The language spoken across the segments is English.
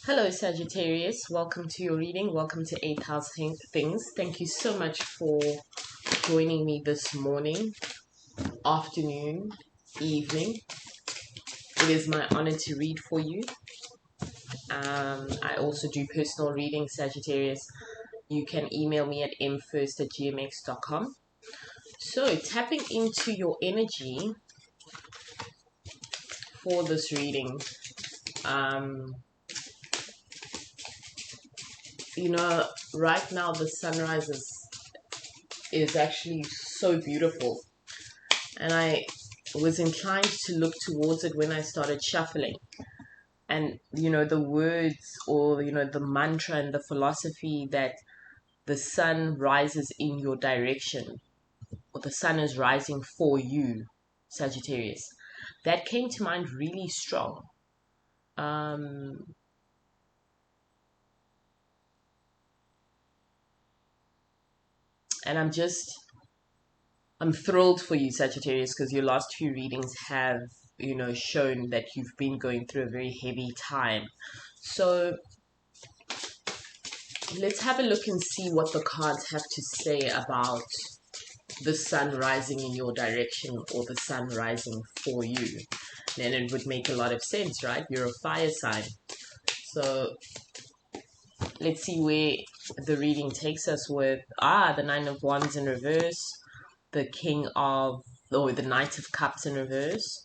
Hello, Sagittarius. Welcome to your reading. Welcome to 8,000 Things. Thank you so much for joining me this morning, afternoon, evening. It is my honor to read for you. I also do personal reading, Sagittarius. You can email me at mfirst@gmx.com. So, tapping into your energy for this reading. Right now the sunrise is actually so beautiful, and I was inclined to look towards it when I started shuffling. And the words, or the mantra and the philosophy that the sun rises in your direction, or the sun is rising for you, Sagittarius, that came to mind really strong. And I'm thrilled for you, Sagittarius, because your last few readings have, shown that you've been going through a very heavy time. So let's have a look and see what the cards have to say about the sun rising in your direction, or the sun rising for you. Then it would make a lot of sense, right? You're a fire sign. So let's see where the reading takes us with the Nine of Wands in reverse, the the Knight of Cups in reverse,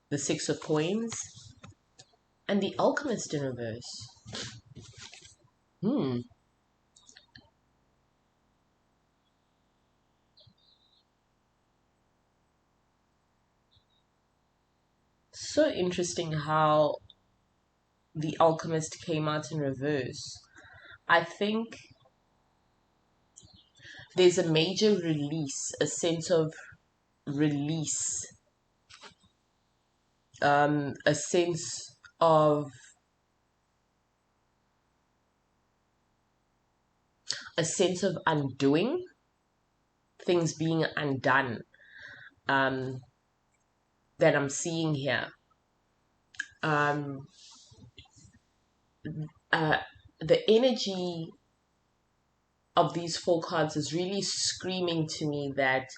the Six of Coins, and the Alchemist in reverse. So interesting how the Alchemist came out in reverse. I think there's a major release, a sense of release, a sense of undoing, things being undone, that I'm seeing here. The energy of these four cards is really screaming to me that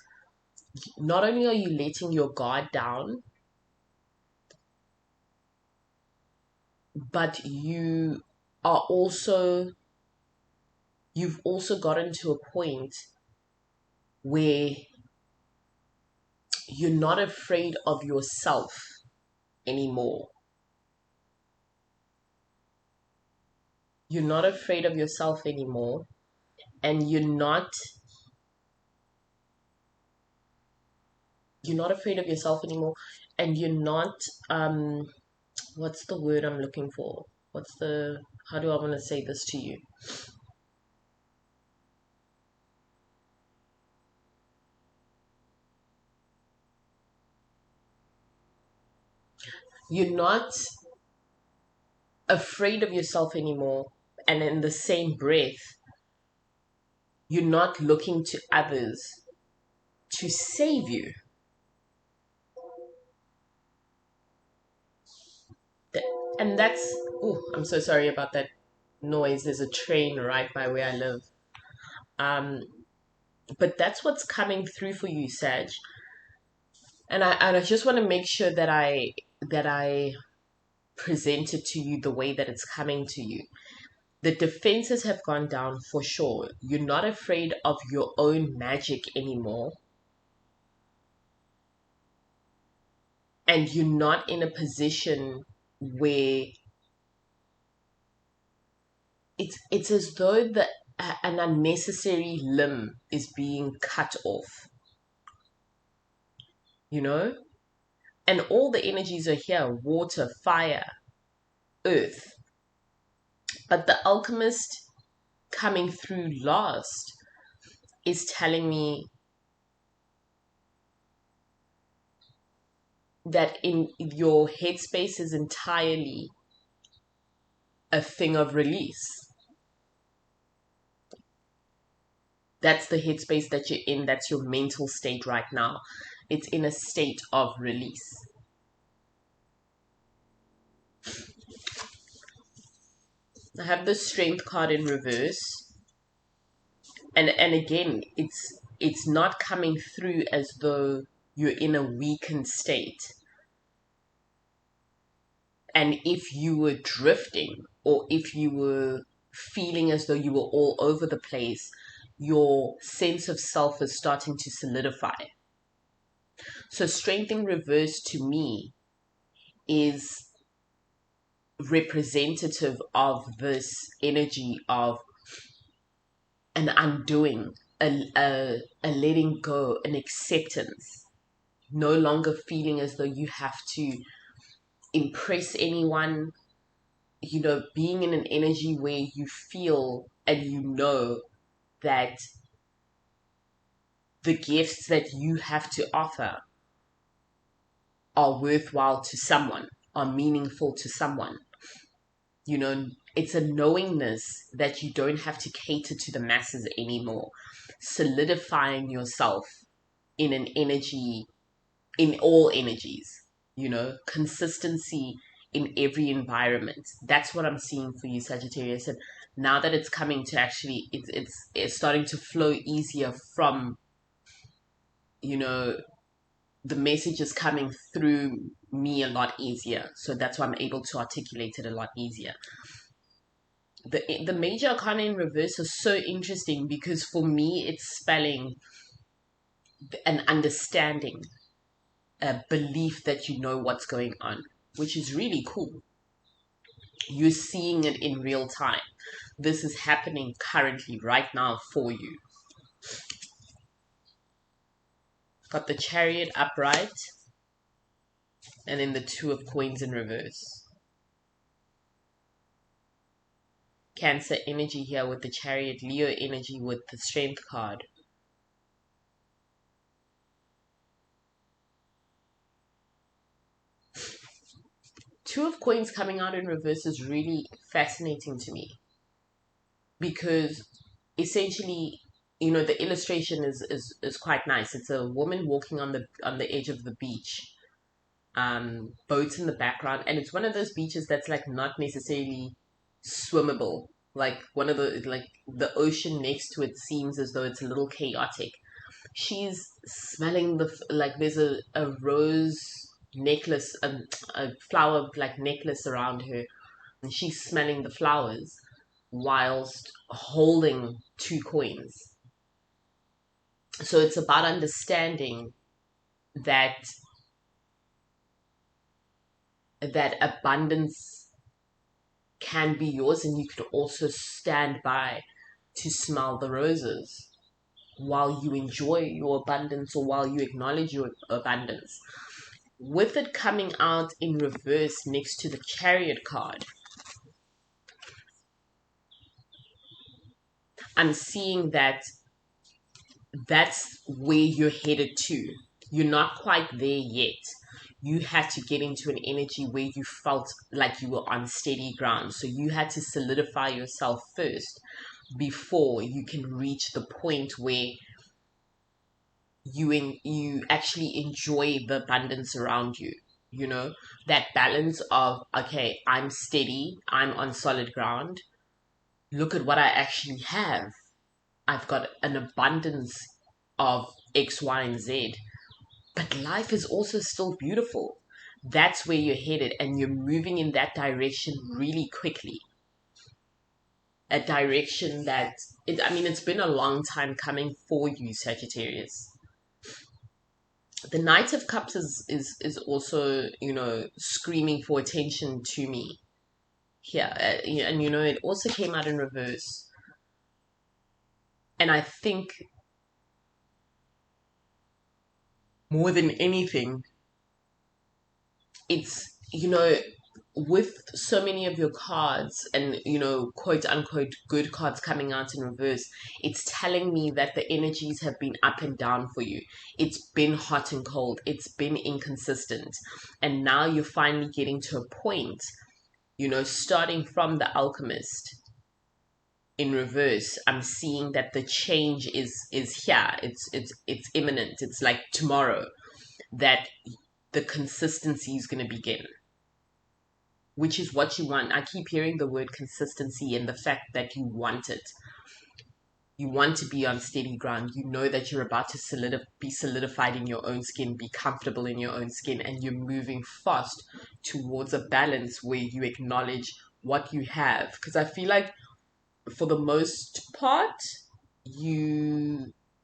not only are you letting your guard down, but you've also gotten to a point where you're not afraid of yourself anymore. You're not afraid of yourself anymore, and you're not afraid of yourself anymore, and you're not what's the word I'm looking for? How do I want to say this to you? You're not afraid of yourself anymore, and in the same breath, you're not looking to others to save you. And that's, I'm so sorry about that noise. There's a train right by where I live. But that's what's coming through for you, Sag. And I just want to make sure that I present it to you the way that it's coming to you. The defenses have gone down for sure. You're not afraid of your own magic anymore. And you're not in a position where it's as though an unnecessary limb is being cut off. And all the energies are here: water, fire, earth. But the Alchemist coming through last is telling me that in your headspace is entirely a thing of release. That's the headspace that you're in. That's your mental state right now. It's in a state of release. I have the Strength card in reverse. And again, it's not coming through as though you're in a weakened state. And if you were drifting, or if you were feeling as though you were all over the place, your sense of self is starting to solidify. So Strength in reverse to me is representative of this energy of an undoing, a letting go, an acceptance, no longer feeling as though you have to impress anyone, being in an energy where you feel and you know that the gifts that you have to offer are worthwhile to someone, are meaningful to someone. It's a knowingness that you don't have to cater to the masses anymore. Solidifying yourself in an energy, in all energies, consistency in every environment. That's what I'm seeing for you, Sagittarius. And now that it's coming to actually, it's starting to flow easier from, the message is coming through me a lot easier. So that's why I'm able to articulate it a lot easier. The major arcana in reverse is so interesting because for me, it's spelling an understanding, a belief that you know what's going on, which is really cool. You're seeing it in real time. This is happening currently right now for you. Got the Chariot upright, and then the Two of Coins in reverse. Cancer energy here with the Chariot, Leo energy with the Strength card. Two of Coins coming out in reverse is really fascinating to me because essentially, the illustration is quite nice. It's a woman walking on the edge of the beach, boats in the background, and it's one of those beaches that's like not necessarily swimmable. Like the ocean next to it seems as though it's a little chaotic. She's smelling there's a rose necklace, a flower like necklace around her, and she's smelling the flowers whilst holding 2 coins. So it's about understanding that abundance can be yours, and you could also stand by to smell the roses while you enjoy your abundance or while you acknowledge your abundance. With it coming out in reverse next to the Chariot card, I'm seeing that that's where you're headed to. You're not quite there yet. You had to get into an energy where you felt like you were on steady ground. So you had to solidify yourself first before you can reach the point where you actually enjoy the abundance around you. That balance of, okay, I'm steady, I'm on solid ground. Look at what I actually have. I've got an abundance of X, Y, and Z. But life is also still beautiful. That's where you're headed, and you're moving in that direction really quickly. A direction that, it's been a long time coming for you, Sagittarius. The Knight of Cups is also, screaming for attention to me here. And, it also came out in reverse. And I think more than anything, it's, with so many of your cards and, quote unquote, good cards coming out in reverse, it's telling me that the energies have been up and down for you. It's been hot and cold. It's been inconsistent. And now you're finally getting to a point, starting from the Alchemist in reverse, I'm seeing that the change is here. It's imminent. It's like tomorrow that the consistency is going to begin. which is what you want. I keep hearing the word consistency and the fact that you want it. You want to be on steady ground. You know that you're about to be solidified in your own skin, be comfortable in your own skin, and you're moving fast towards a balance where you acknowledge what you have. Because I feel like for the most part,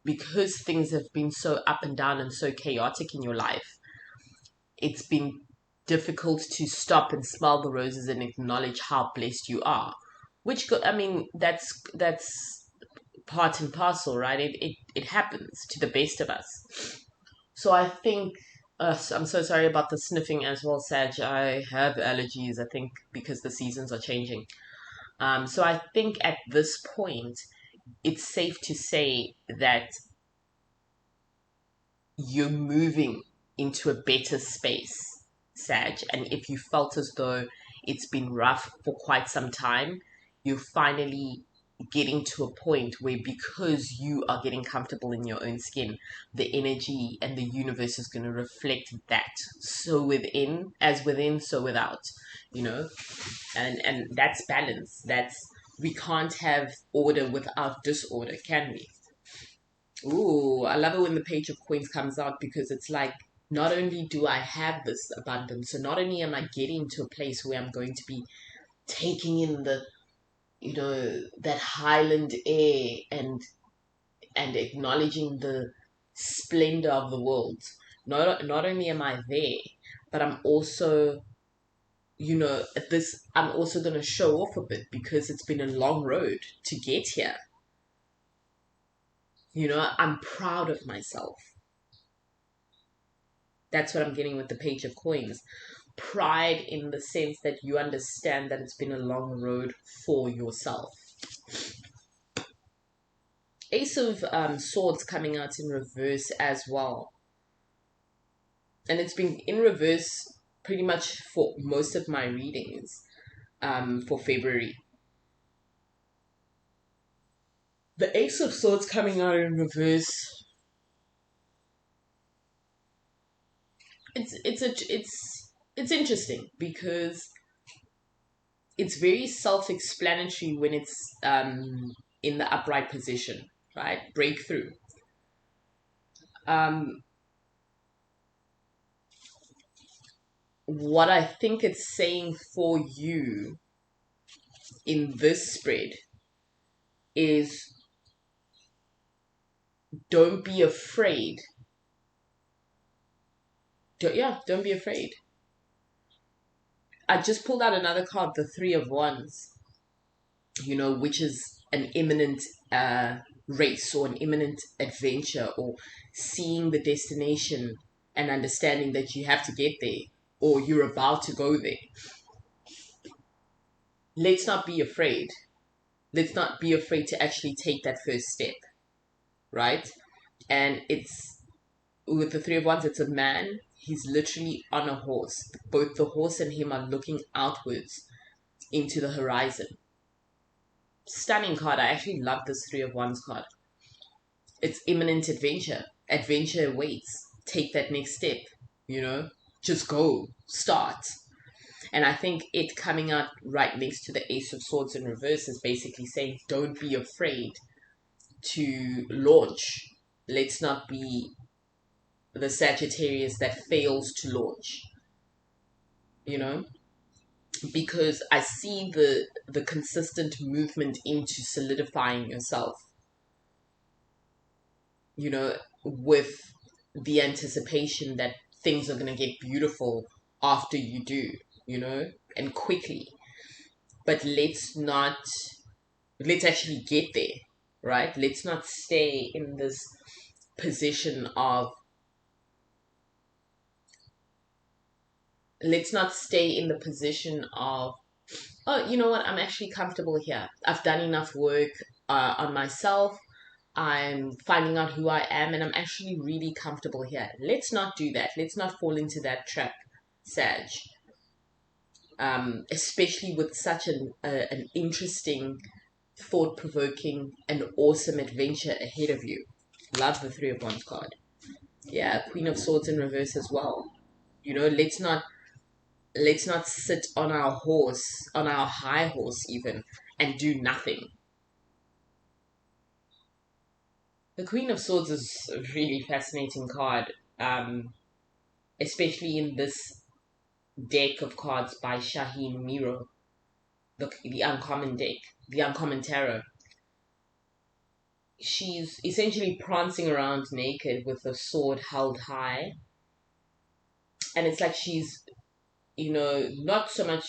because things have been so up and down and so chaotic in your life, it's been difficult to stop and smell the roses and acknowledge how blessed you are. I mean, that's part and parcel, right? It happens to the best of us. So I think, I'm so sorry about the sniffing as well, Sag. I have allergies, I think, because the seasons are changing. So I think at this point, it's safe to say that you're moving into a better space, Sag. And if you felt as though it's been rough for quite some time, you're finally getting to a point where, because you are getting comfortable in your own skin, the energy and the universe is going to reflect that. So within, so without, you know? And that's balance. We can't have order without disorder, can we? Ooh, I love it when the Page of Coins comes out, because it's like, not only do I have this abundance, so not only am I getting to a place where I'm going to be taking in that highland air and acknowledging the splendor of the world. Not only am I there, but I'm also, I'm also going to show off a bit, because it's been a long road to get here. I'm proud of myself. That's what I'm getting with the Page of Coins. Pride in the sense that you understand that it's been a long road for yourself. Ace of Swords coming out in reverse as well. And it's been in reverse pretty much for most of my readings for February. The Ace of Swords coming out in reverse, it's interesting, because it's very self-explanatory when it's in the upright position, right? Breakthrough. What I think it's saying for you in this spread is, don't be afraid. Don't be afraid. I just pulled out another card, the Three of Wands, which is an imminent race, or an imminent adventure, or seeing the destination and understanding that you have to get there, or you're about to go there. Let's not be afraid. Let's not be afraid to actually take that first step, right? And it's, with the Three of Wands, it's a man. He's literally on a horse. Both the horse and him are looking outwards into the horizon. Stunning card. I actually love this Three of Wands card. It's imminent adventure. Adventure awaits. Take that next step. Just go. Start. And I think it coming out right next to the Ace of Swords in reverse is basically saying, don't be afraid to launch. Let's not be the Sagittarius that fails to launch. Because I see the consistent movement into solidifying yourself, with the anticipation that things are going to get beautiful after you do, and quickly. But let's actually get there, right? Let's not stay in this position of, oh, you know what, I'm actually comfortable here. I've done enough work on myself. I'm finding out who I am, and I'm actually really comfortable here. Let's not do that. Let's not fall into that trap, Sag. Especially with such an interesting, thought-provoking, and awesome adventure ahead of you. Love the Three of Wands card. Yeah, Queen of Swords in reverse as well. Let's not let's not sit on our horse, on our high horse even, and do nothing. The Queen of Swords is a really fascinating card, especially in this deck of cards by Shaheen Miro, the uncommon deck, the uncommon tarot. She's essentially prancing around naked with a sword held high, and it's like she's, not so much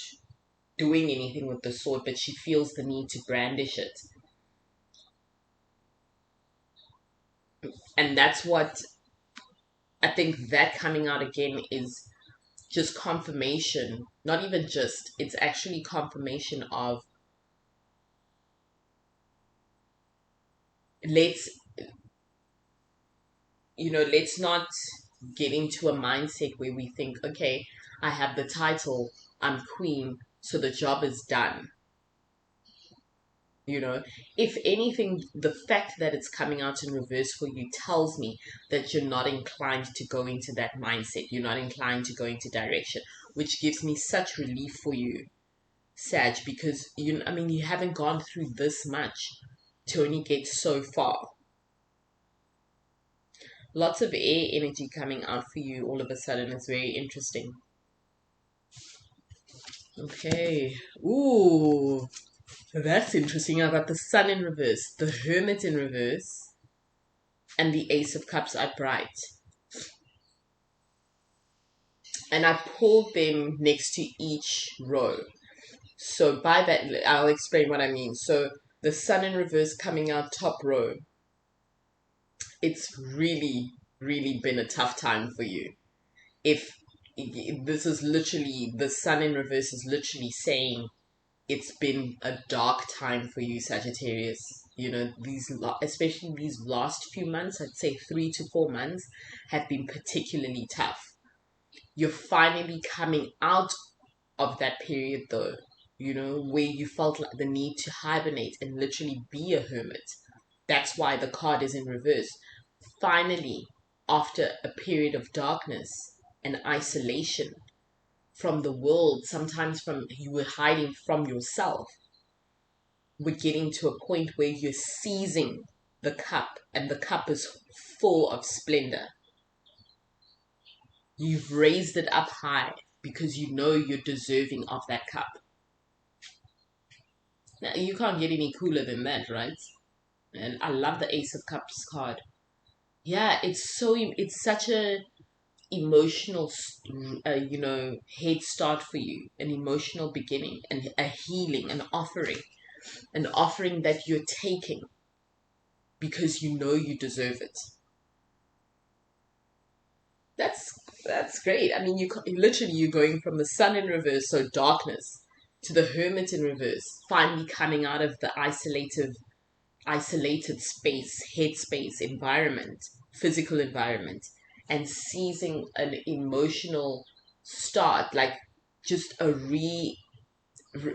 doing anything with the sword, but she feels the need to brandish it. And that's what I think, that coming out again is just confirmation. Not even just, it's actually confirmation of, let's let's not get into a mindset where we think, okay, I have the title, I'm queen, so the job is done. If anything, the fact that it's coming out in reverse for you tells me that you're not inclined to go into that mindset. You're not inclined to go into direction, which gives me such relief for you, Sag, because you haven't gone through this much to only get so far. Lots of air energy coming out for you all of a sudden. It's very interesting. Okay. Ooh, that's interesting. I got the Sun in reverse, the Hermit in reverse, and the Ace of Cups upright. And I pulled them next to each row. So by that, I'll explain what I mean. So the Sun in reverse coming out top row, it's really, really been a tough time for you. If this is literally, the Sun in reverse is literally saying it's been a dark time for you, Sagittarius. Especially these last few months, I'd say 3 to 4 months, have been particularly tough. You're finally coming out of that period, though, where you felt like the need to hibernate and literally be a hermit. That's why the card is in reverse. Finally, after a period of darkness and isolation from the world, sometimes from you were hiding from yourself, we're getting to a point where you're seizing the cup, and the cup is full of splendor. You've raised it up high because you know you're deserving of that cup. Now, you can't get any cooler than that, right? And I love the Ace of Cups card. Yeah, it's such a emotional, head start for you, an emotional beginning, and a healing, an offering that you're taking because you know you deserve it. That's great. I mean, you're going from the Sun in reverse, so darkness, to the Hermit in reverse, finally coming out of the isolated space, headspace, environment, physical environment, and seizing an emotional start, like just a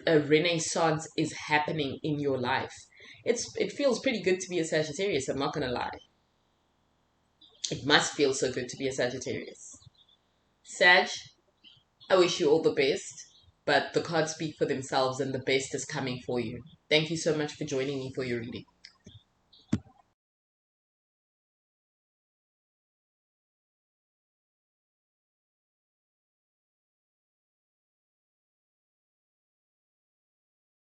renaissance is happening in your life. It feels pretty good to be a Sagittarius, I'm not gonna lie. It must feel so good to be a Sagittarius. Sag, I wish you all the best, but the cards speak for themselves and the best is coming for you. Thank you so much for joining me for your reading.